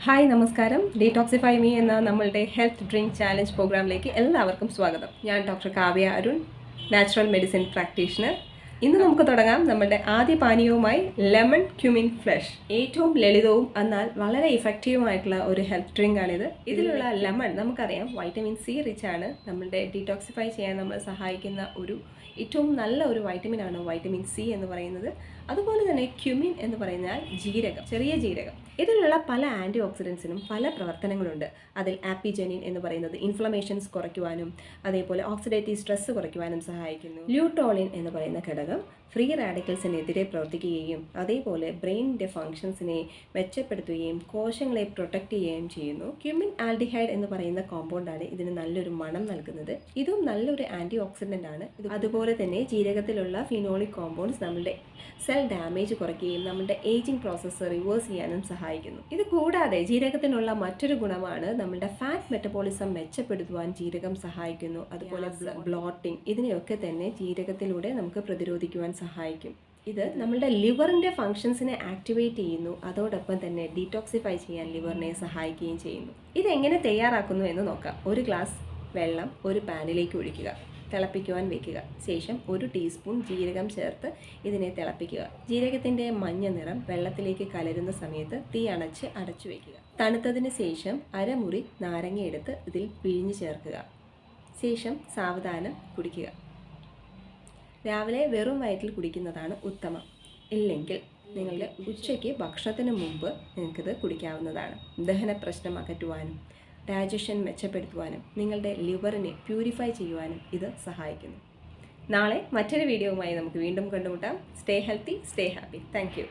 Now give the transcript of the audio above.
Hi നമസ്കാരം. Detoxify me എന്ന നമ്മളുടെ ഹെൽത്ത് ഡ്രിങ്ക് ചാലഞ്ച് പ്രോഗ്രാമിലേക്ക് എല്ലാവർക്കും സ്വാഗതം. ഞാൻ doctor Kavya Arun, natural medicine practitioner. ഇന്ന് നമുക്ക് തുടങ്ങാം നമ്മുടെ ആദ്യ പാനീയവുമായി ലെമൺ ക്യുമിൻ ഫ്ലഷ്. ഏറ്റവും ലളിതവും എന്നാൽ വളരെ ഇഫക്റ്റീവുമായിട്ടുള്ള ഒരു ഹെൽത്ത് ഡ്രിങ്ക് ആണിത്. ഇതിലുള്ള ലെമൺ നമുക്കറിയാം വൈറ്റമിൻ സി റിച്ച് ആണ്. നമ്മളുടെ ഡീടോക്സിഫൈ ചെയ്യാൻ നമ്മളെ സഹായിക്കുന്ന ഏറ്റവും നല്ല ഒരു വൈറ്റമിനാണ് വൈറ്റമിൻ സി എന്ന് പറയുന്നത്. അതുപോലെ തന്നെ ക്യുമിൻ എന്ന് പറഞ്ഞാൽ ജീരകം, ചെറിയ ജീരകം. ഇതിലുള്ള പല ആൻറ്റി ഓക്സിഡൻസിനും പല പ്രവർത്തനങ്ങളുണ്ട്. അതിൽ ആപ്പിജെനിൻ എന്ന് പറയുന്നത് ഇൻഫ്ലമേഷൻസ് കുറയ്ക്കുവാനും അതേപോലെ ഓക്സിഡേറ്റീവ് സ്ട്രെസ് കുറയ്ക്കുവാനും സഹായിക്കുന്നു. ല്യൂട്ടോളിൻ എന്ന് പറയുന്ന ഘടകം ഫ്രീ റാഡിക്കൽസിനെതിരെ പ്രവർത്തിക്കുകയും അതേപോലെ ബ്രെയിനിൻ്റെ ഫങ്ഷൻസിനെ മെച്ചപ്പെടുത്തുകയും കോശങ്ങളെ പ്രൊട്ടക്റ്റ് ചെയ്യുകയും ചെയ്യുന്നു. ക്യുമിൻ ആൽഡിഹൈഡ് എന്ന് പറയുന്ന കോമ്പൗണ്ടാണ് ഇതിന് നല്ലൊരു മണം നൽകുന്നത്. ഇതും നല്ലൊരു ആൻറ്റി ഓക്സിഡൻ്റ് ആണ്. അതുപോലെ തന്നെ ജീരകത്തിലുള്ള ഫിനോളിക് കോമ്പൗണ്ട്സ് നമ്മുടെ സെൽ ഡാമേജ് കുറയ്ക്കുകയും നമ്മുടെ ഏജിങ് പ്രോസസ്സ് റിവേഴ്സ് ചെയ്യാനും സഹായിക്കുന്നു. ഇത് കൂടാതെ ജീരകത്തിനുള്ള മറ്റൊരു ഗുണമാണ് നമ്മുടെ ഫാറ്റ് മെറ്റബോളിസം മെച്ചപ്പെടുത്തുവാൻ ജീരകം സഹായിക്കുന്നു. അതുപോലെ ബ്ലോട്ടിംഗ് ഇതിനെയൊക്കെ തന്നെ ജീരകത്തിലൂടെ നമുക്ക് പ്രതിരോധിക്കുവാൻ സഹായിക്കും. ഇത് നമ്മുടെ ലിവറിൻ്റെ ഫങ്ഷൻസിനെ ആക്ടിവേറ്റ് ചെയ്യുന്നു. അതോടൊപ്പം തന്നെ ഡീടോക്സിഫൈ ചെയ്യാൻ ലിവറിനെ സഹായിക്കുകയും ചെയ്യുന്നു. ഇതെങ്ങനെ തയ്യാറാക്കുന്നു എന്ന് നോക്കാം. ഒരു ഗ്ലാസ് വെള്ളം ഒരു പാനിലേക്ക് ഒഴിക്കുക, തിളപ്പിക്കുവാൻ വെക്കുക. ശേഷം 1 ടീസ്പൂൺ ജീരകം ചേർത്ത് ഇതിനെ തിളപ്പിക്കുക. ജീരകത്തിൻ്റെ മഞ്ഞ നിറം വെള്ളത്തിലേക്ക് കലരുന്ന സമയത്ത് തീ അടച്ചു വയ്ക്കുക. തണുത്തതിന് ശേഷം അരമുറി നാരങ്ങ എടുത്ത് ഇതിൽ പിഴിഞ്ഞ് ചേർക്കുക. ശേഷം സാവധാനം കുടിക്കുക. രാവിലെ വെറും വയറ്റിൽ കുടിക്കുന്നതാണ് ഉത്തമം. ഇല്ലെങ്കിൽ നിങ്ങളുടെ ഉച്ചയ്ക്ക് ഭക്ഷണത്തിന് മുമ്പ് നിങ്ങൾക്കിത് കുടിക്കാവുന്നതാണ്. ദഹന പ്രശ്നം അകറ്റുവാനും ഡൈജഷൻ മെച്ചപ്പെടുത്തുവാനും നിങ്ങളുടെ ലിവറിനെ പ്യൂരിഫൈ ചെയ്യുവാനും ഇത് സഹായിക്കുന്നു. നാളെ മറ്റൊരു വീഡിയോവുമായി നമുക്ക് വീണ്ടും കണ്ടുമുട്ടാം. Stay healthy, stay happy. Thank you.